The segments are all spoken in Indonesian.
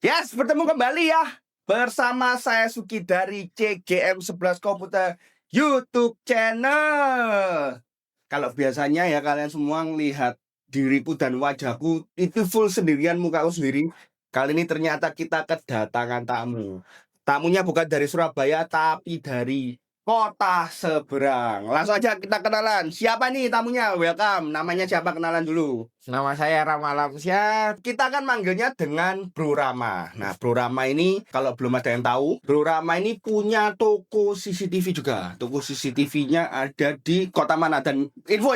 Yes, bertemu kembali ya bersama saya Suki dari CGM11 Komputer YouTube channel. Kalau biasanya ya kalian semua ngelihat diriku dan wajahku itu full sendirian, mukaku sendiri. Kali ini ternyata kita kedatangan tamu. Tamunya bukan dari Surabaya tapi dari kota seberang. Langsung aja kita kenalan. Siapa nih tamunya? Welcome. Namanya siapa? Kenalan dulu. Nama saya Rama Alamsyah. Kita kan manggilnya dengan Bro Rama. Nah, Bro Rama ini kalau belum ada yang tahu, Bro Rama ini punya toko CCTV juga. Toko CCTV-nya ada di kota mana? Dan info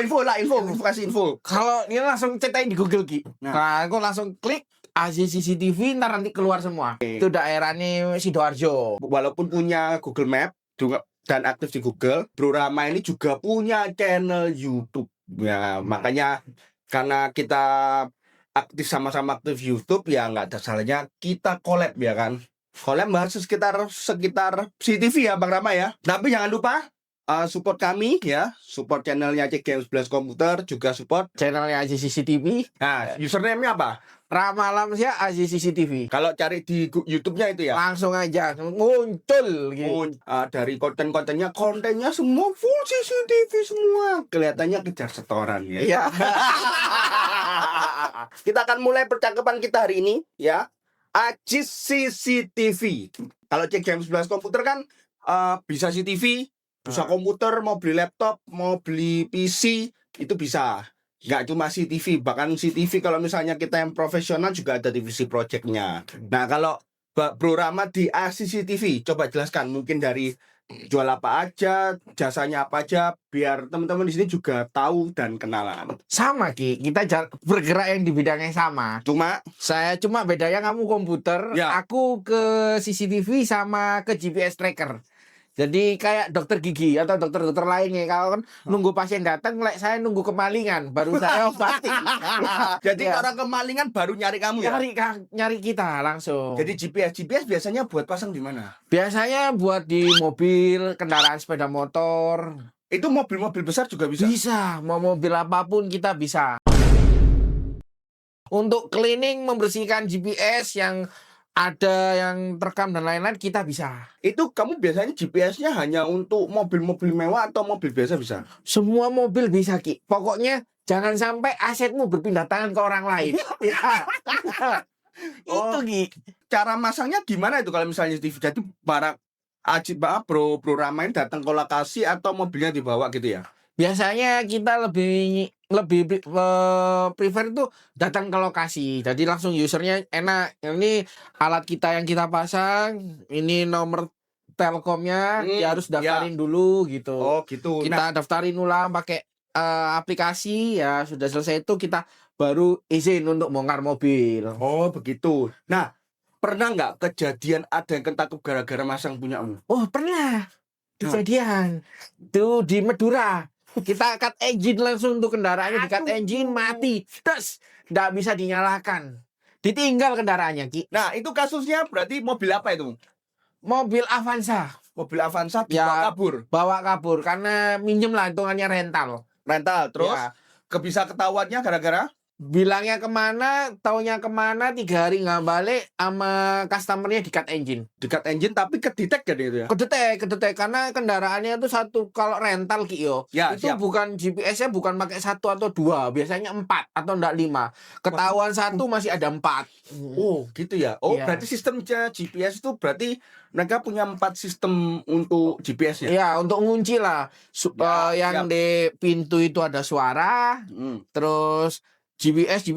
kasih info. Kalau ini langsung cetain di Google Ki. Nah, aku langsung klik AZ CCTV, ntar nanti keluar semua. Itu daerahnya Sidoarjo. Walaupun punya Google Map juga dan aktif di Google, Bro Rama ini juga punya channel YouTube. Ya, makanya karena kita aktif sama-sama aktif YouTube, ya nggak ada salahnya kita collab ya kan. Collab bahas sekitar CCTV ya Bang Rama ya. Tapi jangan lupa support kami ya, support channelnya CGM11 Komputer, juga support Channelnya AZ CCTV. Nah, username-nya apa? Rama Alamsyah AZ CCTV. Kalau cari di YouTube-nya itu ya. Langsung aja muncul gitu. Dari kontennya semua full CCTV semua. Kelihatannya kejar setoran ya. Iya. Kita akan mulai percakapan kita hari ini ya. Ajis CCTV. Kalau CGM11 Komputer kan bisa CCTV, bisa komputer, mau beli laptop, mau beli PC, itu bisa. Nggak cuma CCTV, bahkan CCTV kalau misalnya kita yang profesional juga ada divisi projectnya. Nah, kalau Bro Rama di CCTV, coba jelaskan mungkin dari jual apa aja, jasanya apa aja, biar teman-teman di sini juga tahu dan kenalan. Sama Ki, kita bergerak yang di bidang yang sama. Saya cuma bedanya kamu komputer, Ya. aku ke CCTV sama ke GPS tracker. Jadi kayak dokter gigi atau dokter-dokter lainnya, kalau kan nunggu pasien datang, saya nunggu kemalingan baru saya obati. Jadi Ya. orang kemalingan baru nyari kamu ya? Nyari kita langsung. Jadi GPS biasanya buat pasang di mana? Biasanya buat di mobil, kendaraan sepeda motor. Itu mobil-mobil besar juga bisa? Bisa, mau mobil apapun kita bisa. Untuk cleaning, membersihkan GPS yang ada yang terekam dan lain-lain, kita bisa. Itu kamu biasanya GPS-nya hanya untuk mobil-mobil mewah atau mobil biasa bisa? Semua mobil bisa Ki. Pokoknya jangan sampai asetmu berpindah tangan ke orang lain. Ya. Itu Ki. Cara masangnya gimana itu kalau misalnya TV? Jadi para Bro Rama ini datang ke lokasi atau mobilnya dibawa gitu ya? Biasanya kita lebih prefer itu datang ke lokasi. Jadi langsung usernya enak. Ini alat kita yang kita pasang, ini nomor Telkomnya, dia harus daftarin dulu gitu. Oh gitu. Kita daftarin ulang pakai aplikasi, ya sudah selesai itu kita baru izin untuk bongkar mobil. Oh begitu. Nah, pernah nggak kejadian ada yang ketangkep gara-gara masang punyamu? Oh pernah kejadian tuh di Madura. Kita cut engine langsung untuk kendaraannya, di cut engine mati, terus nggak bisa dinyalakan, ditinggal kendaraannya Ki. Nah itu kasusnya berarti mobil apa itu? Mobil Avanza. Mobil Avanza dibawa kabur. Bawa kabur karena minjem lah, hitungannya rental. Terus Ya. bisa ketahuannya gara-gara? Bilangnya kemana, taunya kemana, 3 hari nggak balik, sama customernya di cut engine. Di cut engine tapi kedetek kan itu ya? Kedetek karena kendaraannya itu satu. Kalau rental Ki yo, Ya, itu siap. bukan GPS-nya bukan pakai 1 atau 2, biasanya 4 atau enggak 5. Ketahuan 1 masih ada 4. Oh gitu ya. Oh Iya. berarti sistemnya GPS itu berarti mereka punya 4 sistem untuk GPS-nya. Ya, untuk ngunci lah. siap. Yang di pintu itu ada suara, terus GPS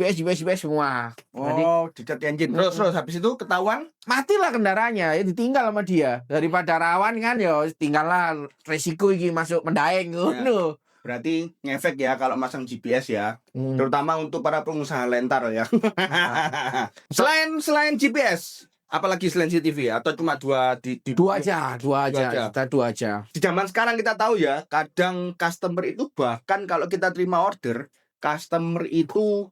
semua. Oh, di cut engine. Terus habis itu ketahuan? Matilah kendaraannya, ya ditinggal sama dia. Daripada rawan kan, ya tinggallah, resiko ini masuk mendaeng ngono. Berarti ngefek ya kalau masang GPS ya. Terutama untuk para pengusaha lentar ya. Selain GPS, apalagi selain CCTV atau cuma dua aja. Kita dua aja. Di zaman sekarang kita tahu ya, kadang customer itu bahkan kalau kita terima order, customer itu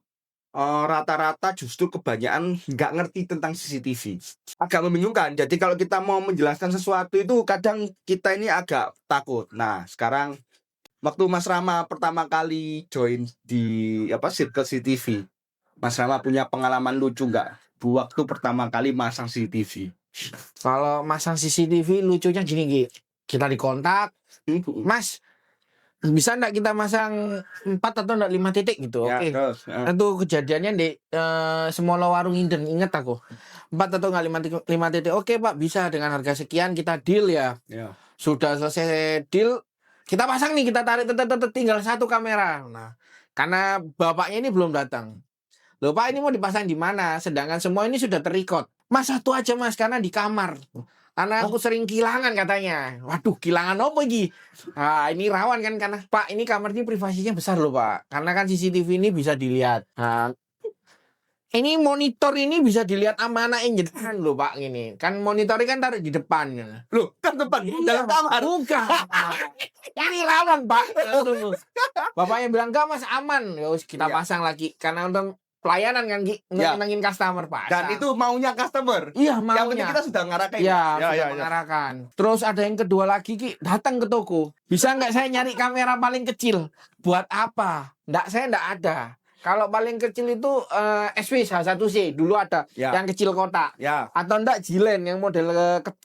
rata-rata justru kebanyakan nggak ngerti tentang CCTV. Agak membingungkan. Jadi kalau kita mau menjelaskan sesuatu itu kadang kita ini agak takut. Nah, sekarang waktu Mas Rama pertama kali join di Circle CCTV, Mas Rama punya pengalaman lucu nggak waktu pertama kali masang CCTV? Kalau masang CCTV lucunya gini Ki. Kita dikontak, Mas, bisa enggak kita masang 4 atau enggak 5 titik gitu. Ya, Oke. terus. Itu kejadiannya di Semolo Warung Inden, inget aku. 4 atau enggak 5 titik. Oke, Pak, bisa dengan harga sekian kita deal ya. Ya. Sudah selesai deal, kita pasang nih, kita tarik tinggal 1 kamera. Nah, karena bapaknya ini belum datang. Loh Pak, ini mau dipasang di mana? Sedangkan semua ini sudah terrecord. Mas, 1 aja Mas, karena di kamar. Karena aku sering kehilangan katanya. Waduh, kehilangan apa lagi? Nah, ini rawan kan karena Pak, ini kamar ini privasinya besar loh Pak. Karena kan CCTV ini bisa dilihat. Nah, ini monitor ini bisa dilihat sama anak jenengan loh Pak ini. Kan monitornya kan taruh di depan. Loh, kan depan dalam kamar. Bukan. Ini rawan Pak. Bapaknya bilang enggak Mas, aman. Ya wis kita Iya. pasang lagi karena untuk pelayanan kan Ki, untuk Ya. nyenengin customer Pak. Dan itu maunya customer. Iya, Yang penting maunya. kita sudah ngarahkan. Ya, sudah mengarahkan. Terus ada yang kedua lagi Ki, datang ke toko. Bisa nggak saya nyari kamera paling kecil? Buat apa? Saya nggak ada. Kalau paling kecil itu SW H1C dulu ada Ya. yang kecil kotak. Ya. Atau enggak Jilen yang model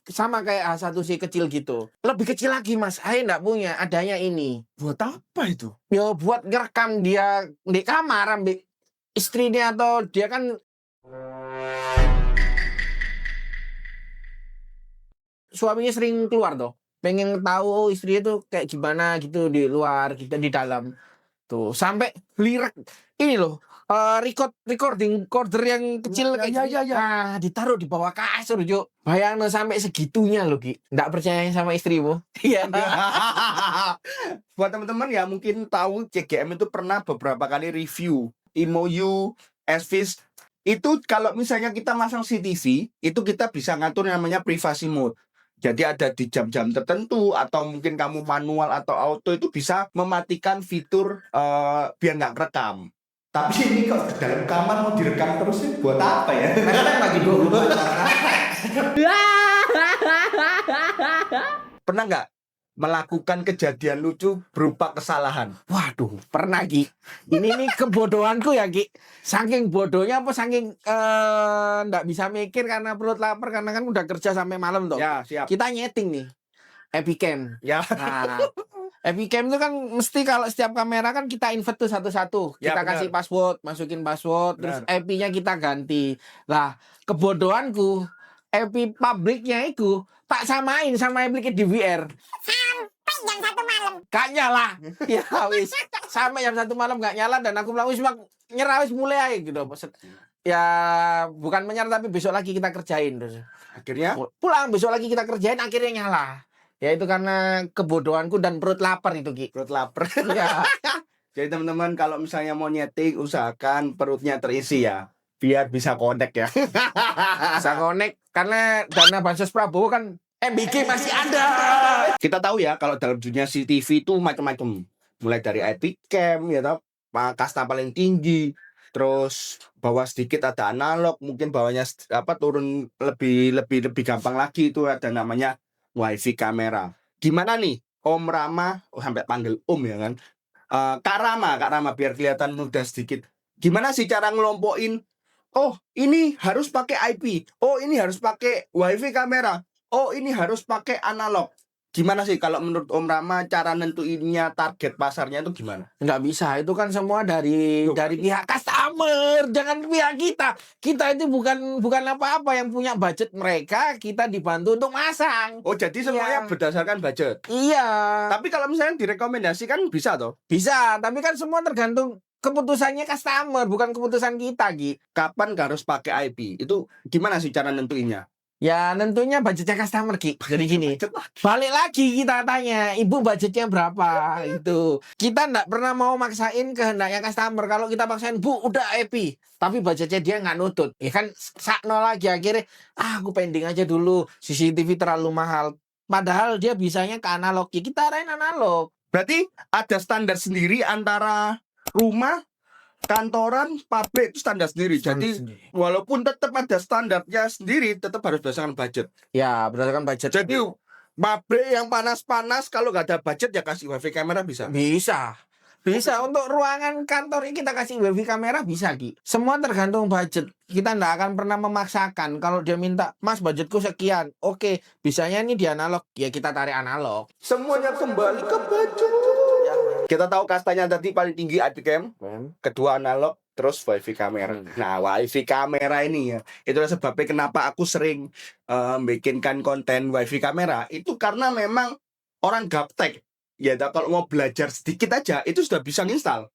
sama kayak H1C kecil gitu. Lebih kecil lagi Mas, saya enggak punya, adanya ini. Buat apa itu? Ya buat ngerekam dia di kamar ambil istrinya atau dia kan suaminya sering keluar tuh. Pengen tahu istrinya tuh kayak gimana gitu di luar, kita di dalam. Tuh, sampai beli ini loh. Recording recorder yang kecil kayak Ya, gini. ya, ya. Nah, ditaruh di bawah kasur, Juk. Bayangin sampai segitunya loh, Ki. Nggak percaya sama istrimu. Iya. Buat teman-teman ya mungkin tahu CGM itu pernah beberapa kali review IMOU, SVIS. Itu kalau misalnya kita masang CCTV, itu kita bisa ngatur yang namanya privacy mode. Jadi ada di jam-jam tertentu atau mungkin kamu manual atau auto itu bisa mematikan fitur biar nggak kerekam. Tapi ini kok di dalam kamar mau direkam terus sih buat apa ya? Kan bagi 24 Pernah nggak melakukan kejadian lucu berupa kesalahan? Waduh, pernah Ki. Ini kebodohanku ya Ki. Saking bodohnya apa saking nggak bisa mikir karena perut lapar karena kan udah kerja sampai malam toh. Ya, siap. Kita nyeting nih Epicam. Ya. Nah, Epicam itu kan mesti kalau setiap kamera kan kita invert tuh satu-satu. Ya, Kita benar. kasih password, masukin password, terus Benar. IP-nya kita ganti. Lah, kebodohanku IP publiknya itu tak samain sama IP DVR. Sampai jam 1 malam. Gak nyala. Ya wis. Sampai jam 1 malam gak nyala dan aku bilang wis nyerah wis mulai aja gitu. Ya bukan menyerah tapi besok lagi kita kerjain terus. Akhirnya Pulang besok lagi kita kerjain akhirnya nyala. Ya itu karena kebodohanku dan perut lapar itu Ki. perut lapar. Ya. Jadi teman-teman kalau misalnya mau nyeting usahakan perutnya terisi ya. Biar bisa connect ya. Bisa connect karena dana bansos Prabowo kan MBG masih ada. Kita tahu ya kalau dalam dunia CCTV itu macam-macam. Mulai dari IP cam ya toh, kasta paling tinggi, terus bawah sedikit ada analog, mungkin bawahnya turun lebih gampang lagi itu ada namanya wifi kamera. Gimana nih Om Rama, sampai panggil Om ya kan? Kak Rama biar kelihatan mudah sedikit. Gimana sih cara ngelompokin? Oh, ini harus pakai IP. Oh, ini harus pakai wifi kamera. Oh, ini harus pakai analog. Gimana sih kalau menurut Om Rama cara nentuinnya target pasarnya itu gimana? Nggak bisa, itu kan semua dari pihak customer, jangan pihak kita. Kita itu bukan apa-apa, yang punya budget mereka, kita dibantu untuk masang. Oh, jadi semuanya Iya. berdasarkan budget. Iya, Tapi kalau misalnya direkomendasikan bisa toh? bisa, tapi kan semua tergantung keputusannya customer, bukan keputusan kita, Ki. Kapan harus pakai IP? Itu gimana sih cara nentuinnya? Ya, tentunya budgetnya customer, Ki. Jadi gini, balik lagi kita tanya, ibu budgetnya berapa itu. Kita nggak pernah mau maksain kehendaknya customer. Kalau kita paksain, bu udah IP, tapi budgetnya dia nggak nutut, ya kan sakno lagi akhirnya. Aku pending aja dulu, CCTV terlalu mahal. Padahal dia bisanya ke analog, ya kita arahin analog. Berarti ada standar sendiri antara rumah, kantoran, pabrik itu standar sendiri. Jadi walaupun tetap ada standarnya sendiri, tetap harus berdasarkan budget. Ya berdasarkan budget. Jadi pabrik yang panas-panas kalau nggak ada budget ya kasih wifi kamera bisa. Bisa. Bisa untuk ruangan kantor ini kita kasih wifi kamera bisa Ki. Semua tergantung budget. Kita nggak akan pernah memaksakan. Kalau dia minta, Mas budgetku sekian. Oke, bisanya ini di analog. Ya kita tarik analog. Semuanya kembali ke budget. Kita tahu kastanya tadi paling tinggi IPCam, kedua analog, terus wifi kamera. Nah, wifi kamera ini ya, itulah sebabnya kenapa aku sering bikinkan konten wifi kamera. Itu karena memang orang gaptek. Ya, kalau mau belajar sedikit aja, itu sudah bisa nginstal.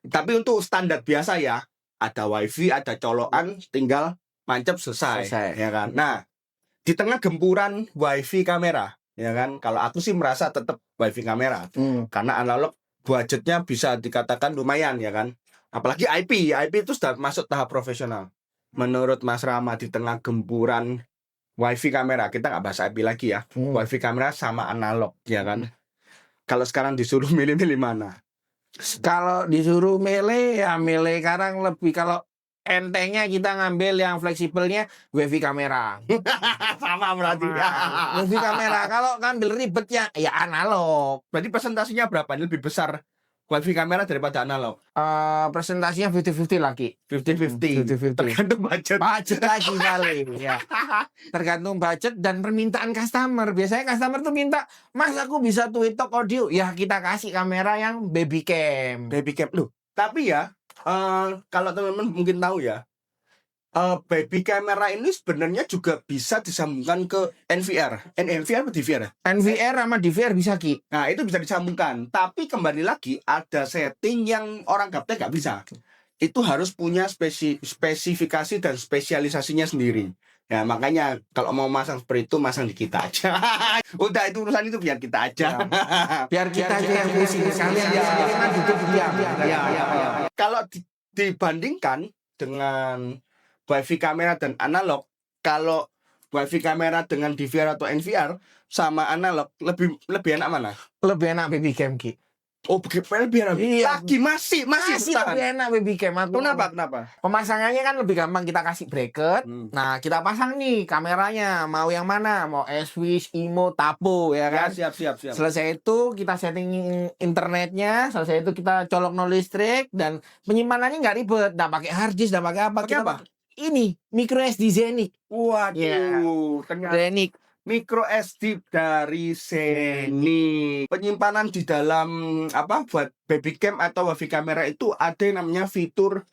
Tapi untuk standar biasa ya, ada wifi, ada colokan, tinggal mancap selesai. Ya kan? Nah, di tengah gempuran wifi kamera, ya kan? Kalau aku sih merasa tetap wifi kamera. Karena analog budgetnya bisa dikatakan lumayan, ya kan? Apalagi IP itu sudah masuk tahap profesional. Menurut Mas Rama, di tengah gempuran wifi kamera, kita nggak bahas IP lagi ya. Wifi kamera sama analog, ya kan? Kalau sekarang disuruh milih-milih mana? Kalau disuruh milih ya milih sekarang lebih kalau entengnya kita ngambil yang fleksibelnya wifi kamera. Sama berarti. Wifi kamera. Kalau ngambil ribetnya ya analog. Berarti presentasinya berapa? Ini lebih besar wifi kamera daripada analog. Presentasinya 50-50 lagi. 50-50. 50-50. Tergantung budget. Budget lagi kali ya. Tergantung budget dan permintaan customer. Biasanya customer tuh minta, Mas aku bisa tweetok audio. Ya kita kasih kamera yang baby cam. Baby cam. Loh, tapi ya kalau teman-teman mungkin tahu ya, baby camera ini sebenarnya juga bisa disambungkan ke NVR. NVR atau DVR? NVR sama DVR bisa Ki. Nah, itu bisa disambungkan. Tapi kembali lagi ada setting yang orang gaptek nggak bisa. Itu harus punya spesifikasi dan spesialisasinya sendiri. Ya, makanya kalau mau masang seperti itu, masang di kita aja. Udah, itu urusan itu biar kita aja. Biar kita aja yang pusing. Kalian jangan duduk diam. Kalau dibandingkan dengan wifi kamera dan analog, kalau wifi kamera dengan DVR atau NVR sama analog lebih enak mana? Lebih enak baby cam Ki. Oh, lebih enak. Iya. Lagi masih bertahan. lebih enak baby cam. Kenapa? Pemasangannya kan lebih gampang, kita kasih bracket. Nah, kita pasang nih kameranya, mau yang mana? Mau S-Wish, IMO, Tapo ya kan? Ya, siap. Selesai itu kita setting internetnya, selesai itu kita colok no listrik dan penyimpanannya nggak ribet, nggak pakai hard disk, nggak pakai apa. Pakai apa? Ini micro SD Zenic. Waduh, ternyata Zenic. micro SD dari Seni. Penyimpanan di dalam buat baby cam atau wifi kamera itu ada yang namanya fitur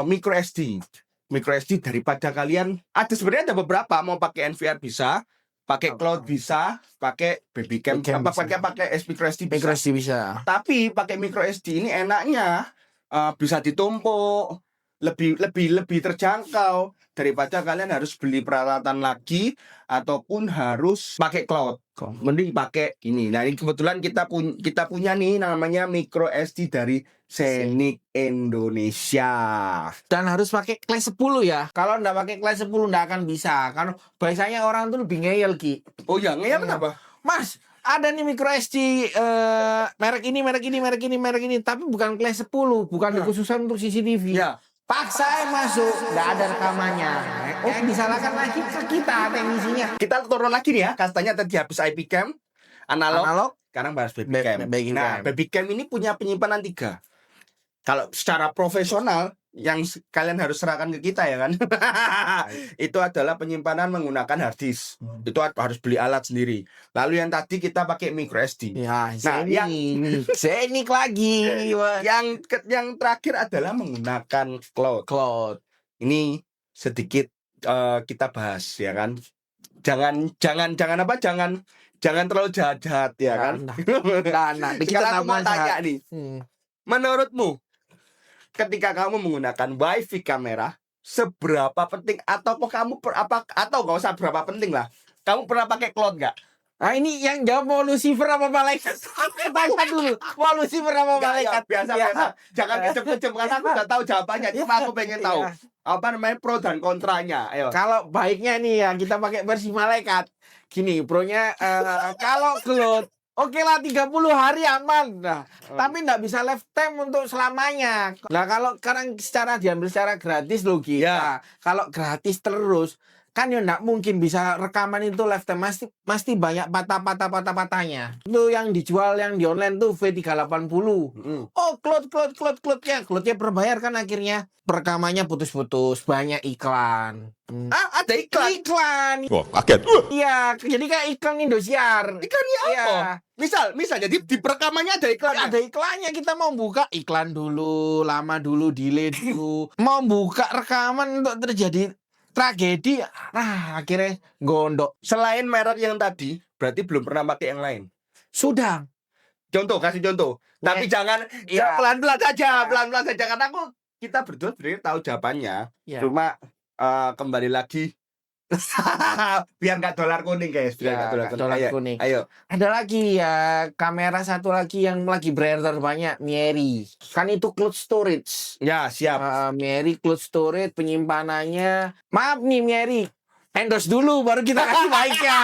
micro SD. Micro SD daripada kalian sebenarnya ada beberapa, mau pakai NVR bisa, pakai cloud bisa, pakai baby cam, pakai micro SD bisa. Micro SD bisa. Tapi pakai micro SD ini enaknya bisa ditumpuk, lebih terjangkau daripada kalian harus beli peralatan lagi ataupun harus pakai cloud. Mending pakai ini. Nah, ini kebetulan kita punya nih namanya micro SD dari Zenic Indonesia. Dan harus pakai kelas 10 ya. Kalau nggak pakai kelas 10 nggak akan bisa. Karena biasanya orang tuh lebih ngeyel Ki. Oh ya, ngeyel kenapa? Mas, ada nih micro SD merek ini, tapi bukan kelas 10, bukan dikhususkan untuk CCTV. Ya. Paksa masuk, nggak ada rekamannya. Oh, disalahkan lagi ke kita teknisinya. Kita turun lagi nih ya, kastanya tadi habis IP cam, analog. Sekarang bahas baby cam. Nah, baby cam ini punya penyimpanan 3. Kalau secara profesional yang kalian harus serahkan ke kita ya kan. Itu adalah penyimpanan menggunakan hard disk. Itu harus beli alat sendiri. Lalu yang tadi kita pakai micro SD. Ya, Nah, Zenic lagi. yang terakhir adalah menggunakan cloud. Ini sedikit kita bahas ya kan. Jangan terlalu jahat ya kan. Nah, Sekarang aku mau tanya nih. Menurutmu ketika kamu menggunakan wifi kamera, seberapa penting atau nggak usah berapa penting lah, kamu pernah pakai cloud nggak? Nah, ini yang jawab mau Lucifer apa malaikat? Tanya dulu, mau Lucifer apa malaikat? Biasa. Jangan kecem-kecem karena aku udah tahu jawabannya. Cuma aku pengen tahu apa namanya pro dan kontranya. Ayo. Kalau baiknya nih ya kita pakai versi malaikat. Gini, pronya kalau cloud oke lah 30 hari aman. Nah, tapi nggak bisa lifetime untuk selamanya. Nah, kalau sekarang diambil secara gratis loh kita. Ya. Kalau gratis terus kan ya nggak mungkin bisa rekaman itu lifetime, pasti banyak patahnya. Itu yang dijual yang di online tuh V380. Oh, cloudnya berbayar kan akhirnya rekamannya putus-putus, banyak iklan. Ada iklan. Iklan. Wah, kaget. Iya, jadi kayak iklan Indosiar. Iklannya apa? Iya. Misal jadi di perekamannya ada iklan. Ada iklannya, kita mau buka iklan dulu, lama dulu, delay dulu. Mau buka rekaman untuk terjadi tragedi, akhirnya gondok. Selain merek yang tadi, berarti belum pernah pakai yang lain. Sudah. Kasih contoh. Tapi jangan Iya. pelan-pelan saja, karena kita berdua sebenarnya tahu jawabannya. Iya. Cuma kembali lagi biar nggak dolar kuning guys, biar Ya, nggak dolar kuning. dolar Ayo, kuning. ayo. Ada lagi ya, kamera satu lagi yang lagi beredar banyak, Miery. Kan itu cloud storage. Ya, siap. Miery cloud storage, penyimpanannya. Maaf nih Miery, endorse dulu baru kita kasih baiknya.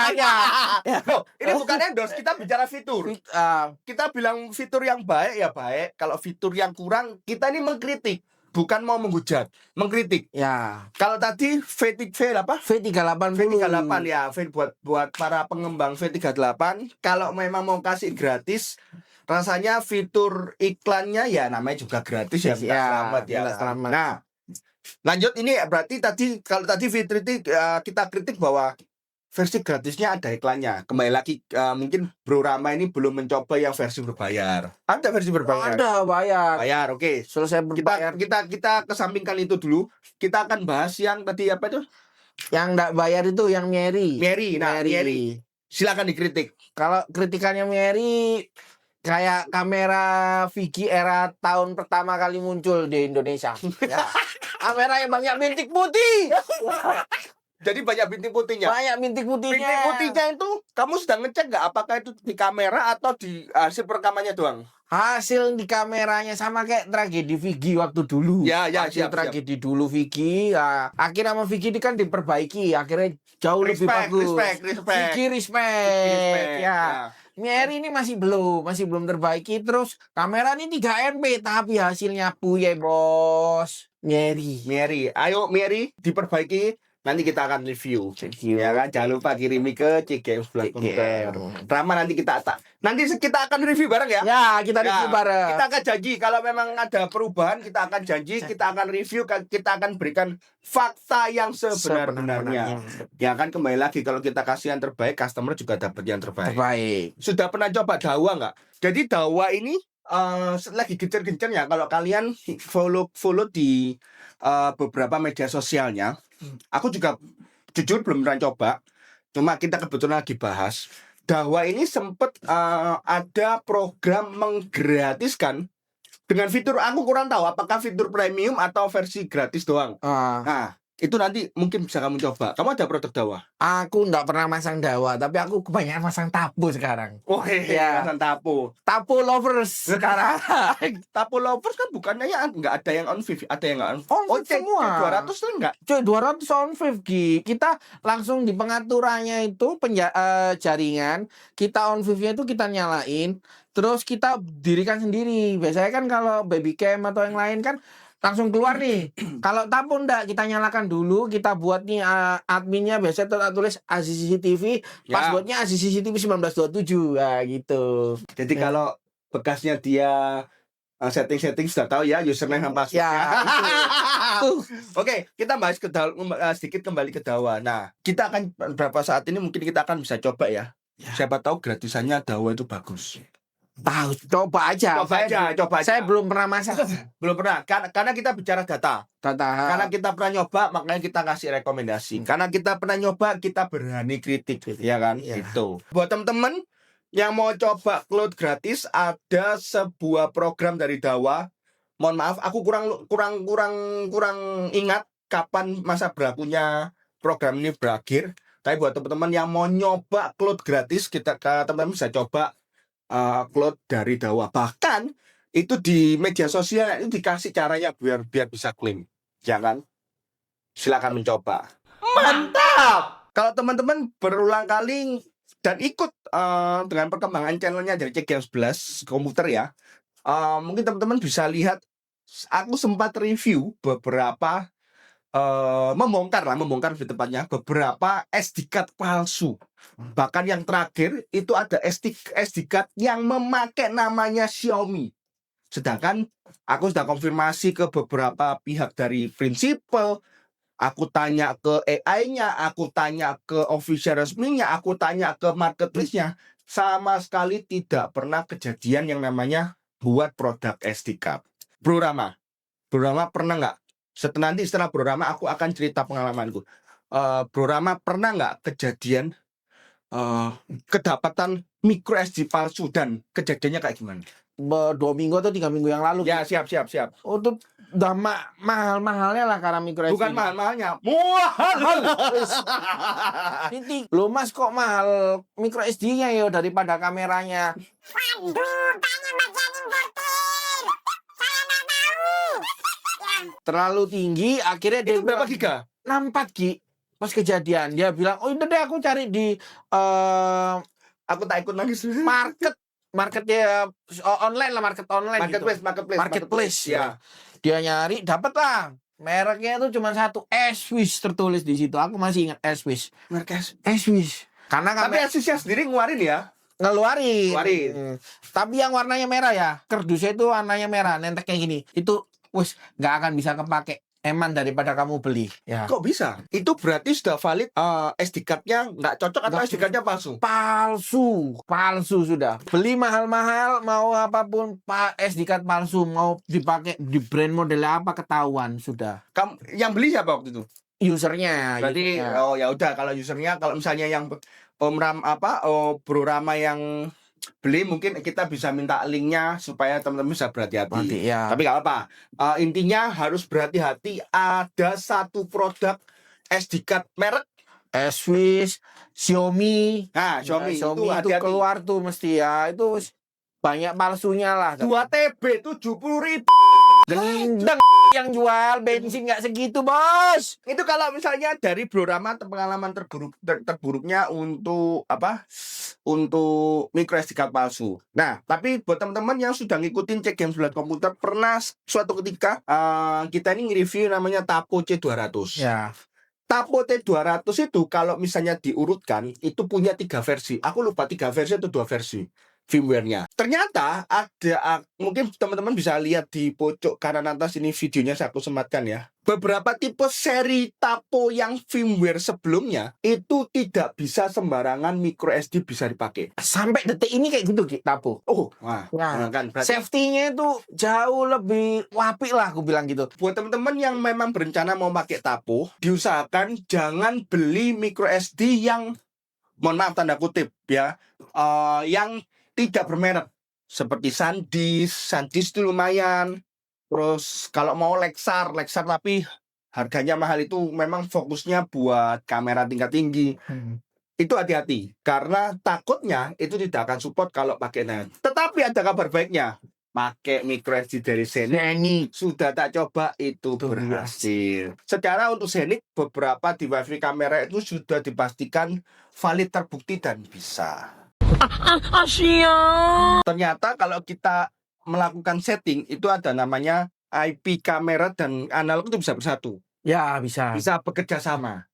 Ya. Loh, ini bukan endorse, kita bicara fitur. Kita bilang fitur yang baik ya baik. Kalau fitur yang kurang, kita ini mengkritik, bukan mau menghujat, mengkritik. Ya, Kalau tadi V apa? V380. V38 ya, buat para pengembang V38, kalau memang mau kasih gratis, rasanya fitur iklannya ya namanya juga gratis ya, minta Ya, selamat ya. minta selamat. Nah, lanjut ini berarti kalau tadi fitur itu kita kritik bahwa versi gratisnya ada iklannya. Kembali lagi mungkin Bro Rama ini belum mencoba yang versi berbayar. Ada versi berbayar. Ada bayar. Bayar, oke. Selesai berbayar. Kita kesampingkan itu dulu. Kita akan bahas yang tadi apa itu? Yang nggak bayar itu yang Miery. Miery. Nah, Miery. Silakan dikritik. Kalau kritikannya Miery kayak kamera Vigi era tahun pertama kali muncul di Indonesia. Ya. Kamera yang banyak bintik putih. Jadi banyak bintik putihnya. Banyak bintik putihnya. Bintik putihnya itu kamu sedang ngecek nggak apakah itu di kamera atau di hasil perekamannya doang? Hasil di kameranya sama kayak tragedi Vigi waktu dulu. Ya, Hasil siap. tragedi dulu Vigi. Ya. Akhirnya sama Vigi ini kan diperbaiki. Akhirnya jauh lebih bagus. Respect. Vigi respect. Ya. Miery ini masih belum terbaiki. Terus kamera ini 3MP tapi hasilnya puye bos. Miery, ayo Miery diperbaiki. Nanti kita akan review. Ya kan, jangan lupa kirimi ke CGM Komputer. Rama nanti kita akan review bareng ya. Ya, kita review bareng. Kita akan janji kalau memang ada perubahan, kita akan janji, kita akan review, kita akan berikan fakta yang sebenar-benarnya. Ya kan, kembali lagi kalau kita kasih yang terbaik, customer juga dapat yang terbaik. Sudah pernah coba Dawa nggak? Jadi Dawa ini lagi gencar-gencarnya kalau kalian follow di beberapa media sosialnya. Aku juga jujur belum pernah coba. Cuma kita kebetulan lagi bahas. Dawa ini sempat ada program menggratiskan dengan fitur, aku kurang tahu apakah fitur premium atau versi gratis doang. Nah, itu nanti mungkin bisa kamu coba. Kamu ada produk Dawa? Aku nggak pernah masang Dawa, tapi aku kebanyakan masang Tapo sekarang. Oh iya, masang Tapo. Tapo lovers sekarang. Tapo lovers kan bukannya ya nggak ada yang on Viv, ada yang nggak on. On Viv semua. 200 tuh enggak? Cuy, 200 on Viv, Gi. Kita langsung di pengaturannya itu jaringan, kita on Viv-nya itu kita nyalain, terus kita dirikan sendiri. Biasanya kan kalau babycam atau yang lain kan langsung keluar nih. Kalau Tapo enggak, kita nyalakan dulu, kita buat nih adminnya biasanya tulis AZCCTV, passwordnya AZCCTV 1927, ya gitu. Jadi kalau bekasnya dia setting sudah tahu ya username dan passwordnya. Ya, itu. Oke, kita bahas sedikit kembali ke Dawa. Nah, kita akan beberapa saat ini mungkin kita akan bisa coba ya. Siapa tahu gratisannya Dawa itu bagus. Tahu, coba aja. Coba aja. Saya belum pernah masak. Belum pernah. Karena kita bicara data. Karena kita pernah nyoba, makanya kita kasih rekomendasi. Karena kita pernah nyoba, kita berani kritik, ya kan? Ya. Itu. Buat teman-teman yang mau coba cloud gratis, ada sebuah program dari Dawa. Mohon maaf, aku kurang ingat kapan masa berlakunya program ini berakhir. Tapi buat teman-teman yang mau nyoba cloud gratis, teman-teman bisa coba cloud dari Dawa. Bahkan itu di media sosial itu dikasih caranya biar bisa klaim, jangan silakan mencoba. Mantap. Kalau teman-teman berulang kali dan ikut dengan perkembangan channelnya dari CGM 11 Komputer ya, mungkin teman-teman bisa lihat aku sempat review beberapa membongkar lebih tepatnya beberapa SD card palsu. Bahkan yang terakhir itu ada SD card yang memakai namanya Xiaomi. Sedangkan aku sudah konfirmasi ke beberapa pihak dari prinsipal, aku tanya ke AI-nya, aku tanya ke official resminya, aku tanya ke marketplace-nya, sama sekali tidak pernah kejadian yang namanya buat produk SD card. Bro Rama pernah nggak? Setelah Bro Rama aku akan cerita pengalamanku. Bro Rama pernah nggak kejadian kedapatan micro SD palsu dan kejadiannya kayak gimana? 2 minggu atau 3 minggu yang lalu. Ya siap. Oh, itu udah mahal-mahalnya lah karena micro SD. Bukan mahal-mahalnya, mahal. Titik. Loh Mas, kok mahal micro SD-nya ya daripada kameranya? Waduh, tanya bagian importer. Saya nggak tahu. Ya, Terlalu tinggi, akhirnya dia Itu berapa bilang, giga? 64 Gi. Pas kejadian dia bilang, oh udah deh aku cari di Aku tak ikut lagi. marketnya online lah, market online gitu. Marketplace. Ya. Dia nyari, dapet lah. Mereknya itu cuma satu, S-Wish tertulis di situ. Aku masih ingat S-Wish. S-Wish. Karena Tapi Asusnya sendiri ngeluarin ya. ngeluarin. Ngeluarin. Tapi yang warnanya merah ya, kardusnya itu warnanya merah, nentek kayak gini. Itu nggak akan bisa kepake. Eman daripada kamu beli. Ya. Kok bisa? Itu berarti sudah valid SD card-nya nggak cocok atau Nggak SD card-nya palsu? Palsu sudah. Beli mahal-mahal, mau apapun SD card palsu, mau dipakai di brand model apa ketahuan sudah. Yang beli siapa waktu itu? Usernya. Berarti usernya. ya udah kalau usernya, kalau misalnya yang Bro Rama yang beli, mungkin kita bisa minta linknya supaya teman-teman bisa berhati-hati. Nanti ya. Tapi nggak apa. Intinya harus berhati-hati. Ada satu produk SD card merek. S-Wish, Xiaomi. Nah, Xiaomi itu itu hati-hati. keluar tuh mesti ya. Itu banyak palsunya lah. 2 TB 70.000. Gendeng yang jual bensin nggak segitu bos. Itu kalau misalnya dari Bro Rama pengalaman terburuknya untuk untuk micro SD card palsu. Nah, tapi buat teman-teman yang sudah ngikutin Cek Games Bulat Komputer, pernah suatu ketika kita ini nge-review namanya Tapo C200. Ya. Tapo T200 itu kalau misalnya diurutkan itu punya 3 versi. Aku lupa 3 versi atau 2 versi firmware-nya. Ternyata ada, mungkin teman-teman bisa lihat di pojok kanan atas ini videonya saya aku sematkan ya. Beberapa tipe seri Tapo yang firmware sebelumnya itu tidak bisa sembarangan micro SD bisa dipakai. Sampai detik ini kayak gitu Tapo. Oh, wah, Nah, kan berarti safety-nya itu jauh lebih apik lah aku bilang gitu. buat teman-teman yang memang berencana mau pakai Tapo, diusahakan jangan beli micro SD yang, mohon maaf tanda kutip ya, yang tidak bermerek. Seperti SanDisk itu lumayan. Terus kalau mau Lexar tapi harganya mahal, itu memang fokusnya buat kamera tingkat tinggi. Itu hati-hati karena takutnya itu tidak akan support kalau pakai net. Tetapi ada kabar baiknya. Pakai micro SD dari Zenith. Sudah tak coba, itu berhasil. Secara untuk Zenith, beberapa device kamera itu sudah dipastikan valid, terbukti, dan bisa. Ternyata kalau kita melakukan setting itu ada namanya IP kamera dan analog itu bisa bersatu. Ya bisa. Bisa bekerja sama.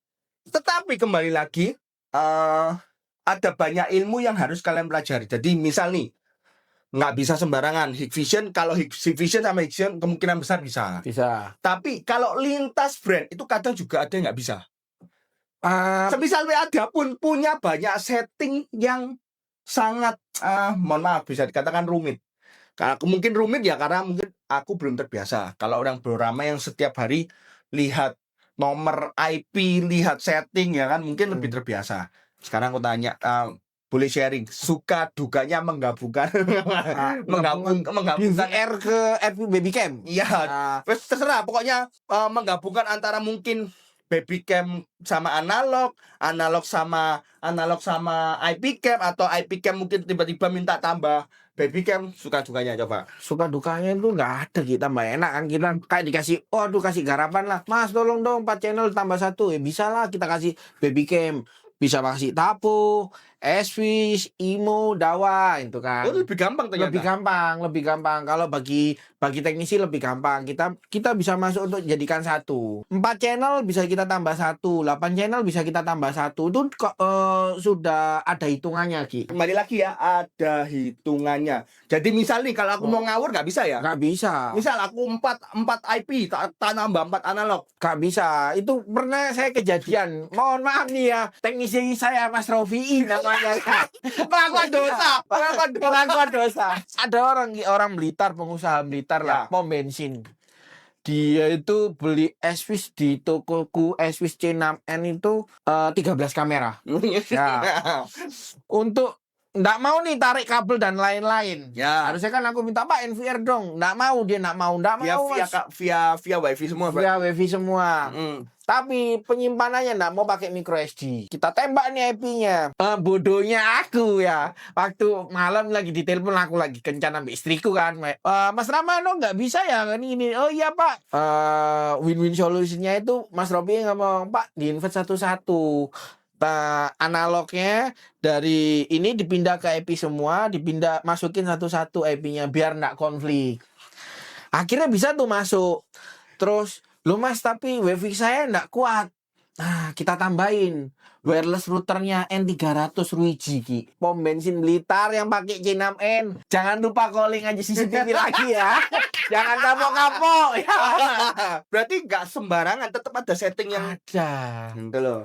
Tetapi kembali lagi, ada banyak ilmu yang harus kalian pelajari. Jadi misal nih, nggak bisa sembarangan Hikvision. Kalau Hikvision sama Hikvision kemungkinan besar bisa. Bisa. Tapi kalau lintas brand itu kadang juga ada yang nggak bisa. Semisal ada pun punya banyak setting yang sangat, mohon maaf, bisa dikatakan rumit. Karena mungkin rumit ya karena mungkin aku belum terbiasa. Kalau orang Bro Rama yang setiap hari lihat nomor IP, lihat setting ya kan, mungkin lebih terbiasa. Sekarang aku tanya, boleh sharing suka dukanya menggabungkan menggabungkan DVR ke Babycam. iya, terserah pokoknya, menggabungkan antara mungkin Babycam sama analog sama IP cam, atau IP cam mungkin tiba-tiba minta tambah Babycam. Suka dukanya coba. Suka dukanya itu nggak ada, kita mbak enak kan, kita kayak dikasih, waduh kasih garapan lah, Mas tolong dong 4 channel tambah 1, ya bisa lah kita kasih Babycam, bisa kasih Tapo, Swiss, Imo, Dawa itu kan. Oh, lebih gampang ternyata. Lebih gampang. Kalau bagi teknisi lebih gampang. Kita bisa masuk untuk jadikan satu. 4 channel bisa kita tambah satu, 8 channel bisa kita tambah satu. Itu sudah ada hitungannya, Ki. Kembali lagi ya, ada hitungannya. Jadi misal nih kalau aku mau ngawur nggak bisa ya? Nggak bisa. Misal aku 4 IP, tambah 4 analog. Nggak bisa. Itu pernah saya kejadian. Mohon maaf nih ya, teknisi saya Mas Rofi namanya. Pengakuan dosa. Pengakuan dosa. Ada orang Blitar, pengusaha Blitar lah, Ya. pom bensin. Dia itu beli Swiss di tokoku Swiss C6N itu 13 kamera. Ya. Untuk nggak mau nih tarik kabel dan lain-lain. Ya. Harusnya kan aku minta Pak NVR dong. Nggak mau nggak mau. Via wifi semua, Pak. Via wifi semua. Mm. Tapi penyimpanannya nggak mau pakai micro SD. Kita tembak nih IP-nya. Bodohnya aku ya. Waktu malam lagi ditelepon, aku lagi kencan sama istriku kan. Mas Ramano nggak bisa ya ini. Oh iya Pak. Win-win solusinya itu Mas Robi ngomong, Pak di-invert satu-satu. Analognya dari ini dipindah ke IP semua, masukin satu-satu IP-nya biar nggak konflik. Akhirnya bisa tuh masuk. Terus loh Mas, tapi wifi saya nggak kuat. Nah, kita tambahin wireless routernya N300 Ruiji, Ki. Pom bensin Blitar yang pakai C6N. Jangan lupa calling aja CCTV lagi ya. Jangan kapok-kapok ya. Berarti nggak sembarangan, tetap ada setting yang Ada. gitu loh.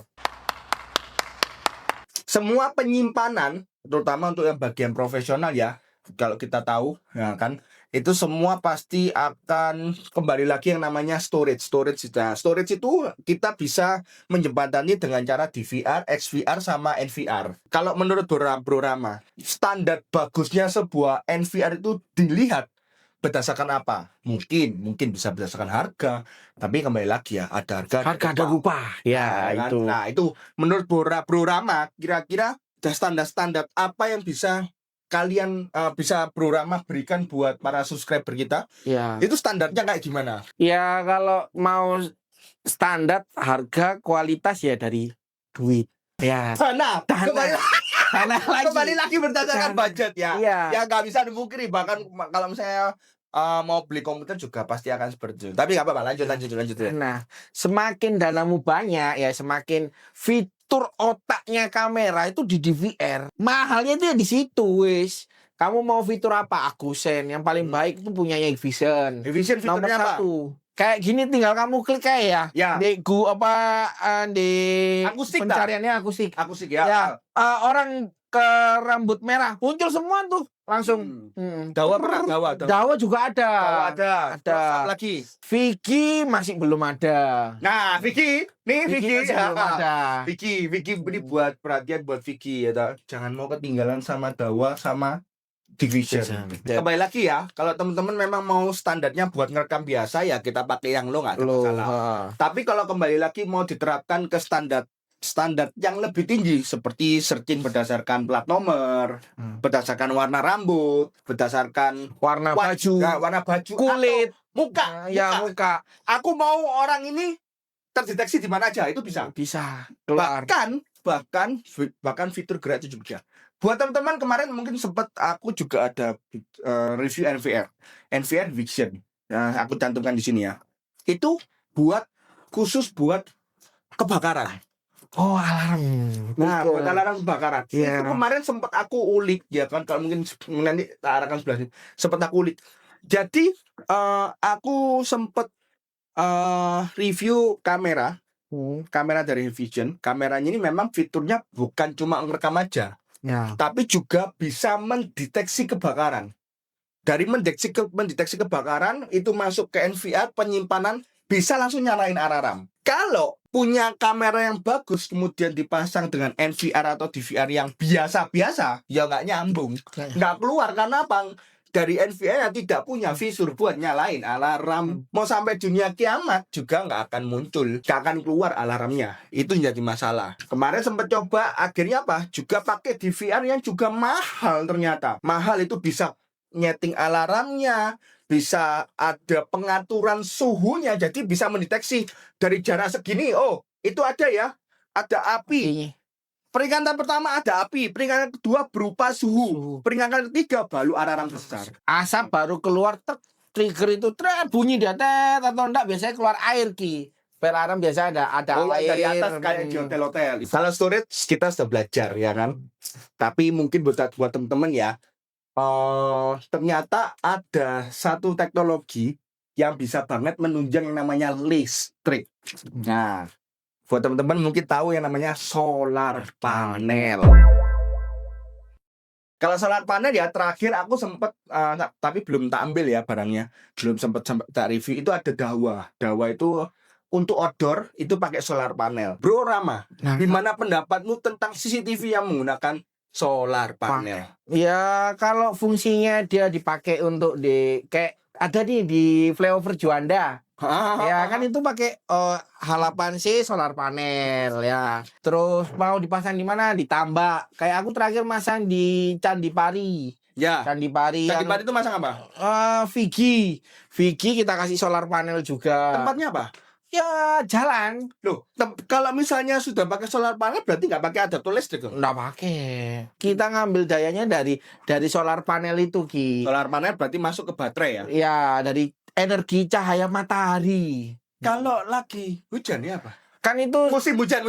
Semua penyimpanan, terutama untuk yang bagian profesional ya, kalau kita tahu, ya kan, itu semua pasti akan kembali lagi yang namanya storage. Nah, storage itu kita bisa menjembatani dengan cara DVR, XVR, sama NVR. Kalau menurut Bro Rama, standar bagusnya sebuah NVR itu dilihat berdasarkan apa? Mungkin bisa berdasarkan harga, tapi kembali lagi ya, ada harga Ada rupa. Ya, kan? itu. Nah, itu menurut Bro Rama, kira-kira standar-standar apa yang bisa kalian bisa Bro Rama berikan buat para subscriber kita? Ya. Itu standarnya kayak gimana? Ya kalau mau standar harga kualitas ya dari duit. Ya. Nah, kembali lagi berdasarkan budget ya. Iya. Ya nggak bisa dipungkiri, bahkan kalau misalnya mau beli komputer juga pasti akan seperti itu. Tapi nggak apa-apa, lanjut ya. Nah, semakin danamu banyak ya semakin fitur otaknya kamera itu di DVR. Mahalnya itu ya di situ, wis. Kamu mau fitur apa? Akusen. Yang paling baik itu punyanya Vision. Vision Nomor fiturnya apa? 1. Kayak gini tinggal kamu klik kayak Ya. Di di Akustik pencariannya akustik. Akustik Ya. ya. Orang ke rambut merah muncul semua tuh langsung. Dawa pernah, Dawa. Dawa juga ada. Ada. Ada. Apa lagi? Vicky masih belum ada. Nah, Vicky masih belum ada. Vicky ini buat perhatian buat Vicky ya, jangan mau ketinggalan sama Dawa sama Division. Kembali lagi ya, kalau teman-teman memang mau standarnya buat ngerekam biasa ya kita pakai yang lo nggak ada masalah. Tapi kalau kembali lagi mau diterapkan ke standar yang lebih tinggi seperti searching berdasarkan plat nomor, berdasarkan warna rambut, berdasarkan warna baju, atau kulit, muka. Muka. Aku mau orang ini terdeteksi di mana aja, itu bisa. Bisa keluar. Bahkan fitur gerak itu juga. Buat teman-teman kemarin mungkin sempat aku juga ada review NVR Vision. Nah, aku cantumkan di sini ya. Itu khusus buat kebakaran. Oh, alarm. Nah, buat alarm kebakaran. Yeah. Itu kemarin sempat aku ulik ya kan, kalau mungkin nanti tak arahkan sebelah sini. Sempat aku ulik. Jadi aku sempat review kamera dari Vision. Kameranya ini memang fiturnya bukan cuma ngerekam aja. Ya. Tapi juga bisa mendeteksi kebakaran. Dari mendeteksi kebakaran itu masuk ke NVR, penyimpanan, bisa langsung nyalain alarm. Kalau punya kamera yang bagus kemudian dipasang dengan NVR atau DVR yang biasa-biasa, ya nggak nyambung, nggak keluar. Karena apa? Dari NVR yang tidak punya fitur buat nyalain alarm, mau sampai dunia kiamat juga nggak akan muncul, nggak akan keluar alarmnya. Itu jadi masalah. Kemarin sempat coba, akhirnya apa? Juga pakai DVR yang juga mahal ternyata. Mahal itu bisa nyeting alarmnya, bisa ada pengaturan suhunya, jadi bisa mendeteksi dari jarak segini. Oh, itu ada ya, ada api. Peringatan pertama ada api, peringatan kedua berupa suhu, peringatan ketiga balu alarm besar. Asap baru keluar trigger itu bunyi di atas atau enggak biasanya keluar air ki. Alarm biasa ada Oh, air dari atas kayak di hotel-hotel. Kalau storage kita sudah belajar ya kan. Tapi mungkin buat teman-teman ya, ternyata ada satu teknologi yang bisa banget menunjang yang namanya listrik. Nah, buat teman-teman mungkin tahu yang namanya solar panel. Kalau solar panel ya terakhir aku sempet tapi belum tak ambil ya barangnya, belum sempet tak review. Itu ada Dawa. Dawa itu untuk outdoor itu pakai solar panel. Bro Rama, Nah, gimana pendapatmu tentang CCTV yang menggunakan solar panel? ya kalau fungsinya dia dipakai untuk kayak ada nih di flyover Juanda. Ya kan itu pakai H8C solar panel ya. Terus mau dipasang di mana? Di Tambak. Kayak aku terakhir masang di Candi Pari. Ya. Candi Pari Candi yang Pari itu masang apa? Vigi kita kasih solar panel juga. Tempatnya apa? Ya jalan. Loh, kalau misalnya sudah pakai solar panel berarti nggak pakai adaptor listrik dong? Nggak pakai. Kita ngambil dayanya dari solar panel itu Ki. Solar panel berarti masuk ke baterai ya? Ya dari energi cahaya matahari. Kalau lagi hujan ya apa? Kan itu Musim hujan.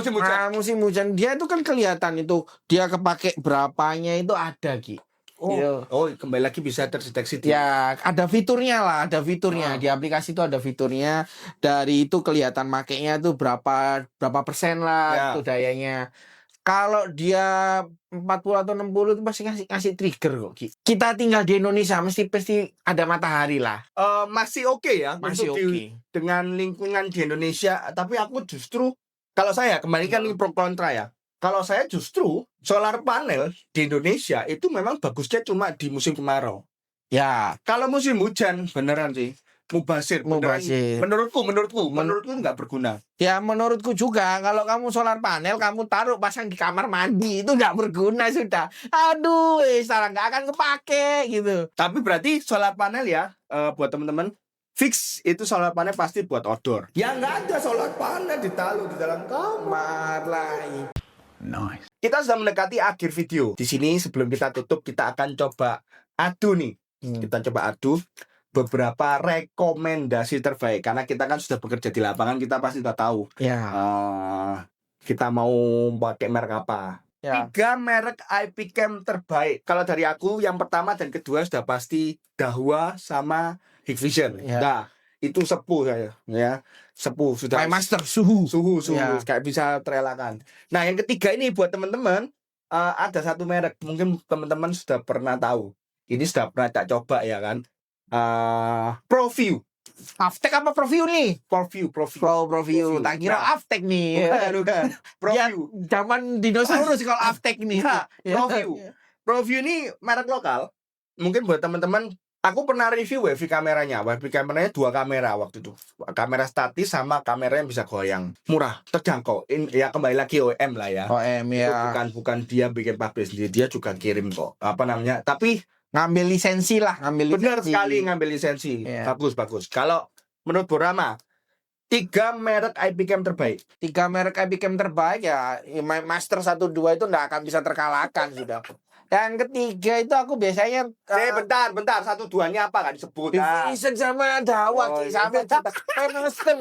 musim hujan dia itu kan kelihatan itu dia kepake berapanya itu ada Ki. Iya. Kembali lagi bisa terdeteksi. Ya ada fiturnya lah, ada fiturnya di aplikasi itu ada fiturnya. Dari itu kelihatan makainya itu berapa persen lah itu dayanya. Kalau dia 40 atau 60 itu pasti ngasih trigger kok Ki. Kita tinggal di Indonesia mesti ada matahari lah. Masih oke ya Masih untuk oke. dengan lingkungan di Indonesia. Tapi aku justru kalau saya kembalikan ini pro kontra ya. Kalau saya justru solar panel di Indonesia itu memang bagusnya cuma di musim kemarau. Ya, Kalau musim hujan beneran sih mubazir. Mubazir. Menurutku nggak berguna. ya menurutku juga kalau kamu solar panel kamu taruh pasang di kamar mandi itu nggak berguna sudah. Aduh, sekarang nggak akan kepake gitu. Tapi berarti solar panel ya buat teman-teman fix itu solar panel pasti buat outdoor. Ya nggak ada solar panel ditaruh di dalam kamar. Marlai. Nice. Kita sudah mendekati akhir video. Di sini sebelum kita tutup kita akan coba adu nih. Kita coba adu beberapa rekomendasi terbaik karena kita kan sudah bekerja di lapangan, kita pasti sudah tahu Ya. kita mau pakai merek apa. Ya. 3 merek IP cam terbaik. Kalau dari aku yang pertama dan kedua sudah pasti Dahua sama Hikvision. Ya. Nah, itu sepuh saya ya. Sepuh sudah. My Master suhu. Ya. Kayak bisa terelakkan. Nah, yang ketiga ini buat teman-teman ada satu merek mungkin teman-teman sudah pernah tahu. Ini sudah pernah tak coba ya kan. ProView. Aftek apa ProView nih? ProView. ProView. Tak kira Nah. Aftek nih. Bukan. Ya, ProView. zaman dinosaurus kalau Aftek nih. Ya, ProView. ProView ini merek lokal. Mungkin buat teman-teman, aku pernah review wifi kameranya. Wifi kameranya 2 kamera waktu itu. Kamera statis sama kamera yang bisa goyang. Murah, terjangkau. Ya kembali lagi OEM lah ya. OM Itu ya. bukan dia bikin pabrik sendiri, dia juga kirim kok. Apa namanya? Tapi Ngambil lisensi lah, benar sekali ngambil lisensi. Iya. Bagus. Kalau menurut Borama, 3 merek IP cam terbaik. 3 merek IP cam terbaik ya My Master 1 2 itu nggak akan bisa terkalahkan sudah. Yang ketiga itu aku biasanya Bentar. 1 2-nya apa kan disebut? Division sama Dawa Oh, sama iya. My Master.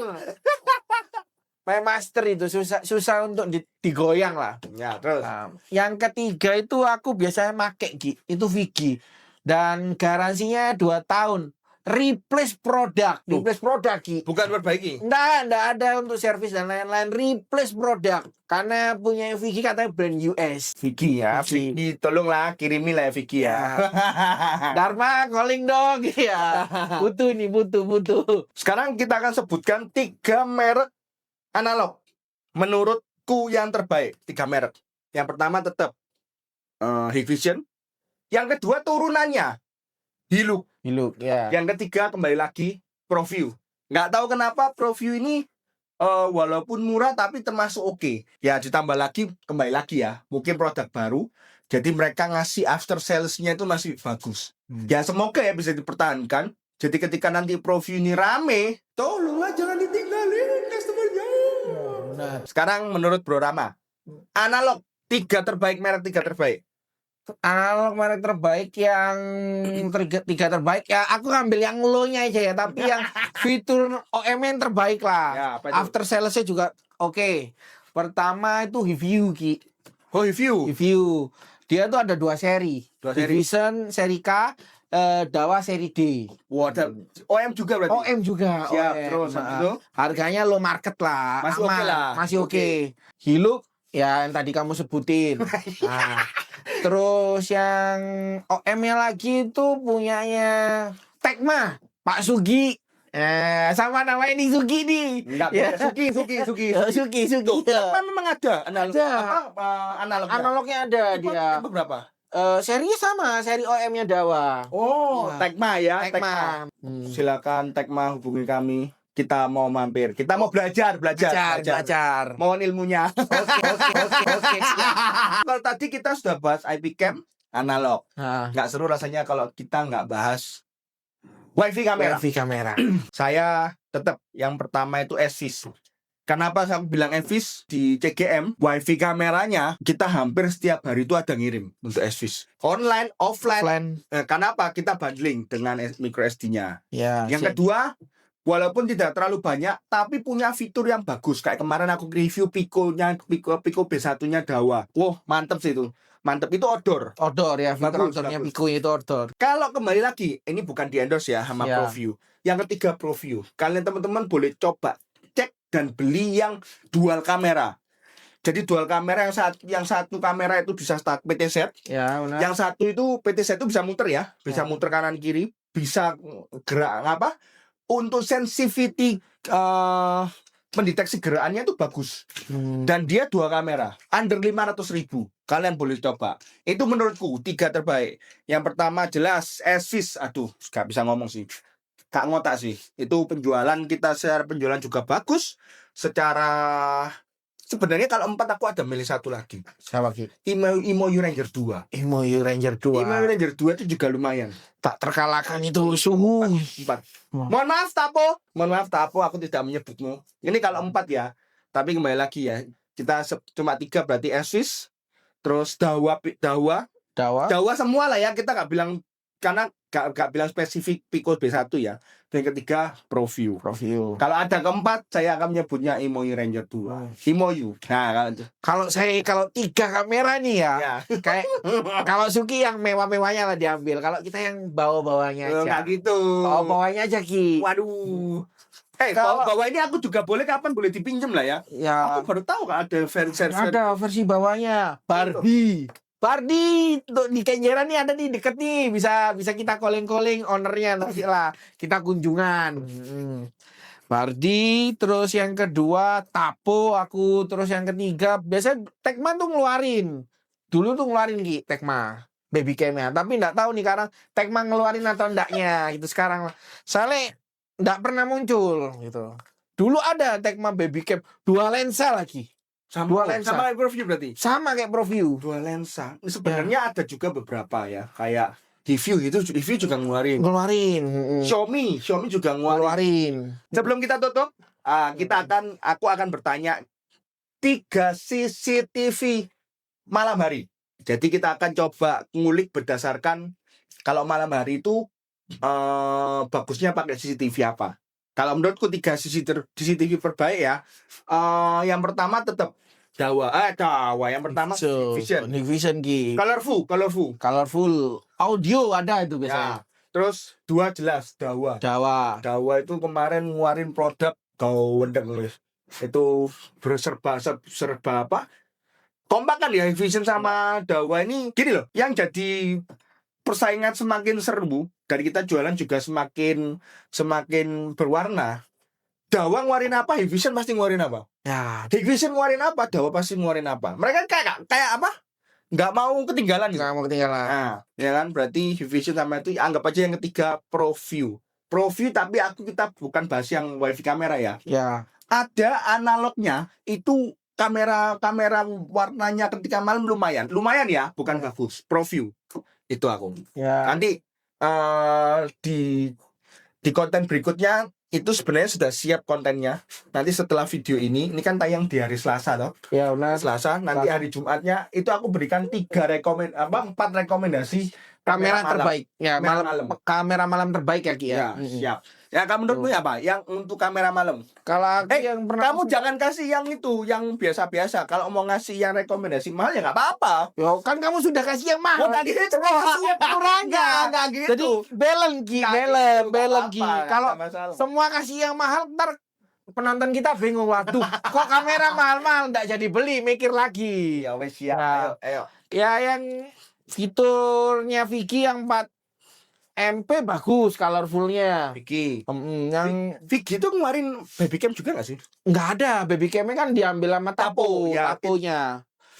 My Master itu susah untuk digoyang lah. Ya, terus. Yang ketiga itu aku biasanya make Ki, itu Vigi. Dan garansinya 2 tahun. Replace produk Ki. Bukan perbaiki. Nggak ada untuk servis dan lain-lain. Replace produk. Karena punya Vigi katanya brand US. Vicky ya, Vicky. Vicky tolonglah kirimi lah ya Vicky ya. Dharma calling dong ya. Butuh nih, butuh. Sekarang kita akan sebutkan 3 merek analog. Menurutku yang terbaik 3 merek. Yang pertama tetap Hikvision. Yang kedua turunannya Hilux. Ya. Yang ketiga kembali lagi ProView. Nggak tahu kenapa ProView ini walaupun murah tapi termasuk oke. Ya ditambah lagi kembali lagi ya. Mungkin produk baru. Jadi mereka ngasih after sales-nya itu masih bagus. Ya semoga ya bisa dipertahankan. Jadi ketika nanti ProView ini rame, tolonglah jangan ditinggalin customer-nya. Benar. Sekarang menurut Bro Rama, analog 3 terbaik, merek 3 terbaik. Analog merek terbaik yang tiga terbaik ya aku ngambil yang low-nya aja ya, tapi yang fitur OM yang terbaik lah. Ya, apa itu? After sales-nya juga oke. Pertama itu Hiview Ki. Oh, review. Hiview. Dia tuh ada 2 seri. 2 seri. Division seri K, Dawa seri D. Wah, ada OM juga berarti. OM juga. Siap, OM. terus habis itu? Harganya low market lah. Masih oke aman, lah. Masih oke. Oke. Hilux ya yang tadi kamu sebutin. Nah, terus yang OM-nya lagi itu punyanya Tekma, Pak Sugi. Sama namanya nih Sugi nih. Enggak, Ya. Suki. Sugi. Kan memang ada analog. Ada. Analognya. Analognya ada Tipe- dia. tipe berapa? Serinya sama, seri OM-nya Dawa. Oh, Nah. Tekma ya, Tekma. Silakan Tekma hubungi kami. Kita mau mampir. Kita mau belajar. Belajar. Mohon ilmunya. Oke. Kalau tadi kita sudah bahas IP cam analog. Nah, Nggak seru rasanya kalau kita nggak bahas WiFi kamera. wifi kamera. Saya tetap yang pertama itu SVIS. Kenapa saya bilang SVIS di CGM? WiFi kameranya kita hampir setiap hari itu ada ngirim untuk SVIS. Online, offline. Offline. Kenapa? Kita bundling dengan micro SD-nya. Ya. Yang kedua, walaupun tidak terlalu banyak, tapi punya fitur yang bagus. Kayak kemarin aku review Pico B1-nya Dawa. Wah, mantep sih itu. Mantep, itu outdoor. Outdoor ya, fitur Bagus, outdoornya bagus. Pico itu outdoor. Kalau kembali lagi, ini bukan di endorse ya sama Ya. ProView. Yang ketiga ProView. Kalian teman-teman boleh coba cek dan beli yang dual kamera. Jadi dual kamera yang satu kamera itu bisa start PTZ, Ya, benar. yang satu itu PTZ itu bisa muter ya, bisa Ya. muter kanan kiri, bisa gerak apa? Untuk sensitivity mendeteksi gerakannya itu bagus. Dan dia 2 kamera, under 500.000. Kalian boleh coba. Itu menurutku 3 terbaik. Yang pertama jelas SVIS. Aduh, gak bisa ngomong sih. Gak ngotak sih. Itu penjualan kita secara penjualan juga bagus. Secara sebenarnya kalau 4 aku ada milih satu lagi. Siapa Ki? Imo Ranger 2. Imoyu Ranger Imo 2. Ranger 2 itu juga lumayan. Tak terkalahkan itu suhu. 4. Mohon maaf Tapo, aku tidak menyebutmu. Ini kalau 4 ya. Tapi kembali lagi ya. Kita cuma 3 berarti SVIS. Terus Dawa semua lah ya. Kita gak bilang, karena gak bilang spesifik Pico B1 ya. Dan yang ketiga ProView. Kalau ada keempat, saya akan menyebutnya Imoyu Ranger 2. Imoyu. Nah, Kalau 3 kamera nih ya, ya. kayak kalau Suki yang mewah-mewahnya lah diambil. Kalau kita yang bawa-bawanya aja. Enggak gitu. Bawa-bawanya aja Ki. Waduh. Kalau- bawa ini aku juga boleh, kapan boleh dipinjem lah ya. Ya, Aku baru tahu kan ada versi. ada versi bawahnya. Barbie untuk di Kenjeran nih ada nih deket nih, bisa kita calling ownernya nanti lah kita kunjungan. Barbie, terus yang kedua Tapo aku, terus yang ketiga biasa Tekma tuh ngeluarin Ki Tekma baby cam-nya, tapi nggak tahu nih sekarang Tekma ngeluarin atau enggaknya gitu sekarang. Soalnya nggak pernah muncul gitu. Dulu ada Tekma baby cam 2 lensa lagi. Dua lensa. sama ProView berarti. Sama kayak ProView. 2 lensa. Ini sebenarnya ada juga beberapa ya, kayak Review juga ngeluarin. Xiaomi juga ngeluarin. Sebelum kita tutup, aku akan bertanya 3 CCTV malam hari. Jadi kita akan coba ngulik berdasarkan kalau malam hari itu bagusnya pakai CCTV apa. Kalau menurutku 3 CCTV terbaik ya. Yang pertama tetap Dawa. Yang pertama Vision Ki. Colorful. Audio ada itu biasanya. Ya. Terus 2 jelas Dawa itu kemarin ngeluarin produk gawendeng guys. Itu serba apa? Kompak kan ya, Vision sama Dawa ini gini loh. Yang jadi persaingan semakin seru dan kita jualan juga semakin berwarna. Dawa ngeluarin apa, Vision pasti ngeluarin apa. Ya, Vision ngeluarin apa, Dawa pasti ngeluarin apa. Mereka kayak apa? Nggak mau ketinggalan gitu. nggak mau ketinggalan. Nah, ya kan berarti Vision sama itu anggap aja yang ketiga ProView tapi kita bukan bahas yang WiFi kamera ya. Ya, Ada analognya itu kamera warnanya ketika malam lumayan ya, bukan bagus. ProView itu aku. ya. Nanti di konten berikutnya itu sebenarnya sudah siap kontennya. Nanti setelah video ini kan tayang di hari Selasa toh. Ya benar. Selasa, nanti hari Jumatnya itu aku berikan 4 rekomendasi Kamera malam. terbaik. Ya, Kamera malam, malam. kamera malam terbaik ya Ki ya. Ya, siap. Ya, kamu menurutmu apa? Yang untuk kamera malam. Kalau aku yang pernah Kamu jangan kasih yang itu, yang biasa-biasa. Kalau mau ngasih yang rekomendasi mahal ya nggak apa-apa. Yo, kan kamu sudah kasih yang mahal. Nggak gitu. Kasih yang kurangnya. Nggak gitu. Jadi balance Ki, Nggak balance, gitu, nggak balance Ki. apa-apa, Kalau nggak masalah. semua kasih yang mahal, ntar penonton kita bingung. Waduh, kok kamera mahal-mahal nggak jadi beli, mikir lagi. Ya wes siap. Nah. Ayo. Ya yang fiturnya Vicky yang 4 MP bagus, colorfulnya. Vicky. Yang Vicky itu kemarin babycam juga nggak sih? nggak ada, baby cam-nya kan diambil sama Tapo, tapo, ya. taponya.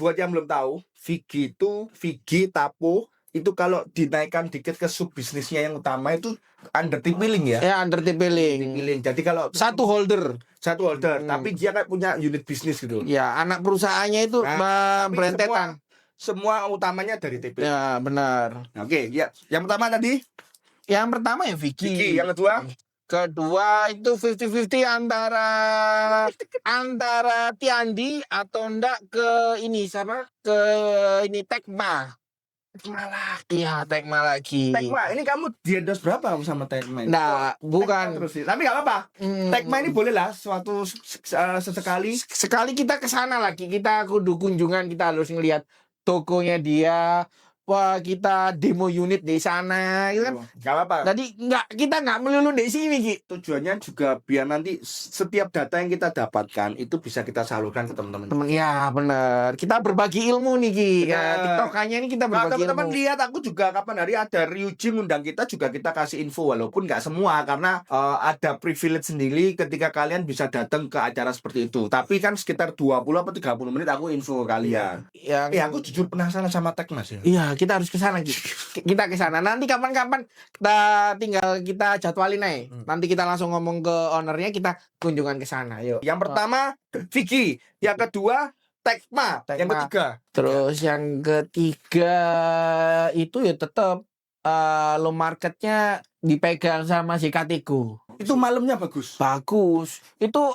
Buat yang belum tahu, Vicky Tapo itu kalau dinaikkan dikit ke sub bisnisnya yang utama itu under tipiling ya. Ya under tipiling. Tipiling. Jadi kalau Satu holder. tapi dia kayak punya unit bisnis gitu. Ya, anak perusahaannya itu Tapi berentetan. semua utamanya dari TP. Ya, benar. Oke, ya. Yang pertama tadi Yang pertama ya Vicky. Vicky, yang kedua Kedua itu 50-50 antara Tiandi atau enggak ke ini sama ke ini Tecma. Iya, Tecma lagi. Tecma. Ini kamu di endorse berapa sama Tecma? Nah, bukan. Terus sih. Tapi nggak apa-apa. Tecma ini boleh lah suatu sesekali. Sekali kita ke sana lagi, kita kudu kunjungan, kita harus ngelihat tokonya dia. Wah, kita demo unit di sana, gitu kan. Nggak apa-apa. Tadi kita nggak melulu di sini, Ki. Tujuannya juga biar nanti setiap data yang kita dapatkan itu bisa kita salurkan ke teman-teman. Temen, ya benar. Kita berbagi ilmu nih, Ki. Ya, Benar. TikTokannya ini kita Nah, berbagi teman-teman ilmu. lihat aku juga kapan hari ada Ryuji ngundang kita juga kita kasih info walaupun nggak semua karena ada privilege sendiri ketika kalian bisa datang ke acara seperti itu. Tapi kan sekitar 20 atau 30 menit aku info ke kalian. Aku jujur penasaran sama Tecma sih. Iya, kita harus ke sana, Ki. Kita ke sana. Nanti kapan-kapan kita jadwalin aja. Nanti kita langsung ngomong ke ownernya, kita kunjungan ke sana. Yuk. Yang pertama Vicky, yang kedua Tecma, yang Tecma. ketiga. Terus yang ketiga itu ya tetap lo marketnya dipegang sama si Katego. Itu malamnya bagus. Bagus. Itu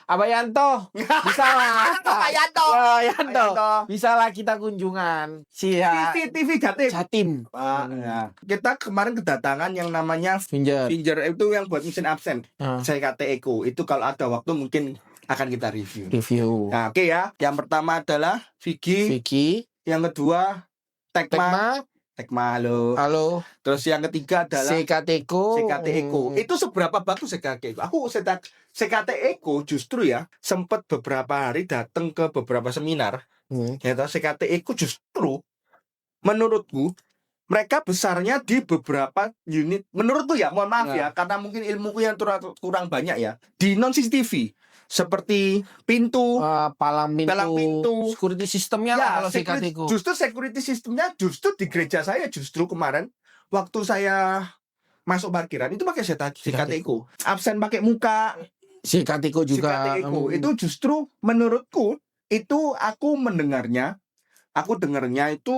Abayanto. Bisa lah. Yanto. Yanto. Bisa lah kita kunjungan. CCTV Jatim. Ya. Kita kemarin kedatangan yang namanya Finger. Finger itu yang buat mesin absen. Ah. CKT Eco. Itu kalau ada waktu mungkin akan kita review. Review. Nah, oke ya. Yang pertama adalah Vicky. Vicky. Yang kedua Tecma. Tecma. Halo. Terus yang ketiga adalah CKT Eco. CKT Eco. Itu seberapa bagus CKT Eco? Aku CKT Eco justru ya sempat beberapa hari datang ke beberapa seminar. Ya toh, CKT Eco justru menurutku mereka besarnya di beberapa unit. Menurutku ya, mohon maaf ya, karena mungkin ilmuku yang kurang banyak ya. Di non CCTV seperti pintu, palang pintu, security sistemnya lah kalau CKT Eco. Justru security sistemnya justru di gereja saya justru kemarin waktu saya masuk parkiran itu pakai CKT Eco. Absen pakai muka. CKT Eco juga. CKT Eco itu justru menurutku itu aku dengarnya itu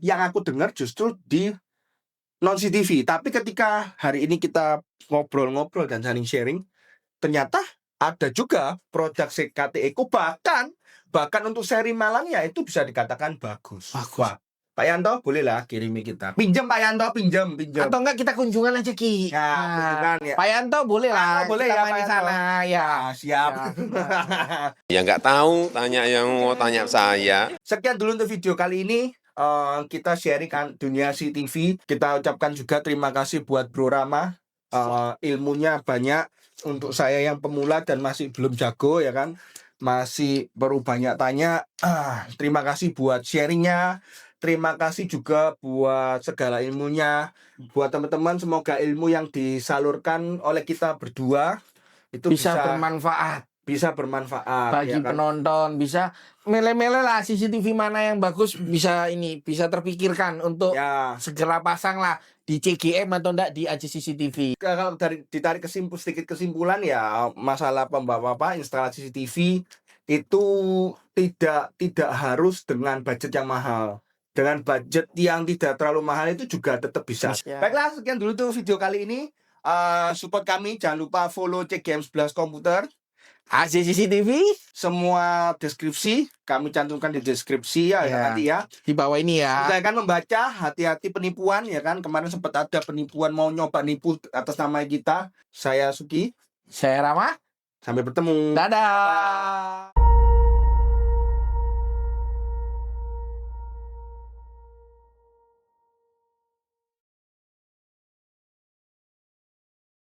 yang aku dengar justru di non CCTV. Tapi ketika hari ini kita ngobrol-ngobrol dan saling sharing, ternyata ada juga produk CKT Eco bahkan untuk seri Malangnya itu bisa dikatakan bagus. Wah, Pak Yanto bolehlah kirimi kita. Pinjam Pak Yanto, pinjam. Atau enggak kita kunjungan aja Ki. Ya, kunjungan ya. Pak Yanto boleh lah. Boleh kita ya, main Pak di Yanto. sana. Ya, siap. Ya nggak tahu, tanya yang mau tanya saya. Sekian dulu untuk video kali ini. Kita sharing dunia CCTV. Kita ucapkan juga terima kasih buat Bro Rama. Ilmunya banyak untuk saya yang pemula dan masih belum jago ya kan. Masih baru banyak tanya. Terima kasih buat sharingnya. Terima kasih juga buat segala ilmunya. Buat teman-teman semoga ilmu yang disalurkan oleh kita berdua itu bisa bermanfaat. Bisa bermanfaat bagi ya kan? penonton, bisa mele-mele lah CCTV mana yang bagus bisa terpikirkan untuk segera pasang lah di CGM atau enggak di AJ CCTV. Kalau ditarik sedikit kesimpulan ya masalah instalasi CCTV itu tidak harus dengan budget yang mahal. Dengan budget yang tidak terlalu mahal itu juga tetap bisa. Ya. Baiklah, sekian dulu tuh video kali ini. Support kami, jangan lupa follow Cek Games 11 Komputer. ACCTV Semua deskripsi kami cantumkan di deskripsi ya, Ya. nanti ya. di bawah ini ya. Saya akan membaca, hati-hati penipuan ya kan. Kemarin sempat ada penipuan mau nyoba nipu atas nama kita. Saya Suki. Saya Rama. Sampai bertemu. Dadah.